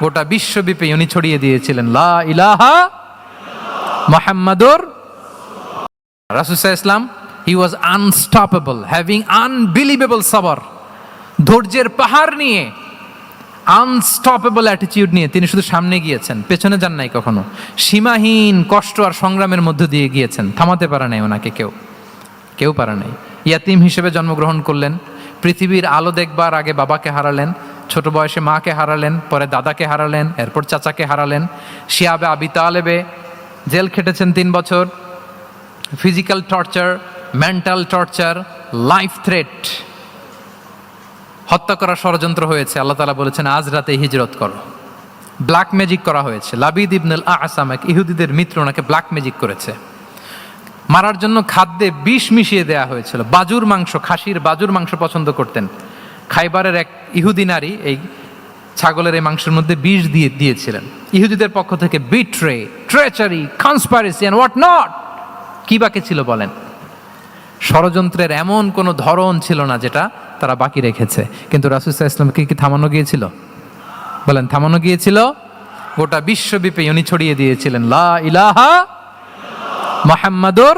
গোটা বিশ্বব্যাপী উনি ছড়িয়ে দিয়েছিলেন লা ইলাহা মুহাম্মাদুর রাসূল সাল্লাল্লাহু আলাইহি ওয়াসাল্লাম। হি ওয়াজ আনস্টপেবল, হ্যাভিং আনবিলিভেবল সাবর, ধৈর্যের পাহাড় নিয়ে, আনস্টপেবল অ্যাটিটিউড নিয়ে তিনি শুধু সামনে গিয়েছেন, পেছনে যান নাই কখনো। সীমাহীন কষ্ট আর সংগ্রামের মধ্য দিয়ে গিয়েছেন, থামাতে পারে নাই ওনাকে কেউ পারে নাই। ইয়াতিম হিসেবে জন্মগ্রহণ করলেন, পৃথিবীর আলো দেখবার আগে বাবাকে হারালেন, ছোট বয়সে মাকে হারালেন, পরে দাদাকে হারালেন, এরপর চাচাকে হারালেন। শিয়াবে আবি তালেবে জেল খেটেছেন 3 বছর, physical torture, mental torture, life threat, হত্যা করার ষড়যন্ত্র হয়েছে। আল্লাহ তাআলা বলেছেন আজ রাতে হিজরত করো। ব্ল্যাক ম্যাজিক করা হয়েছে। লাবিদ ইবনুল আসাম, এক ইহুদিদের মিত্র, ওনাকে ব্ল্যাক ম্যাজিক করেছে। মারার জন্য খাদ্যে বিষ মিশিয়ে দেওয়া হয়েছিল। বাজুর মাংস, খাসির বাজুর মাংস পছন্দ করতেন। খাইবারের এক ইহুদি নারী এই ছাগলের এই মাংসের মধ্যে বিষ দিয়েছিলেন। ইহুদিদের পক্ষ থেকে betray, treachery, conspiracy and what not, কি বাকি ছিল বলেন? ষড়যন্ত্রের এমন কোনো ধরন ছিল না যেটা তারা বাকি রেখেছে। কিন্তু রাসূল সাল্লাল্লাহু আলাইহি ওয়াসাল্লামকে কি থামানো গিয়েছিল? বলেন, থামানো গিয়েছিল? গোটা বিশ্বব্যাপী উনি ছড়িয়ে দিয়েছিলেন লা ইলাহা মুহাম্মাদুর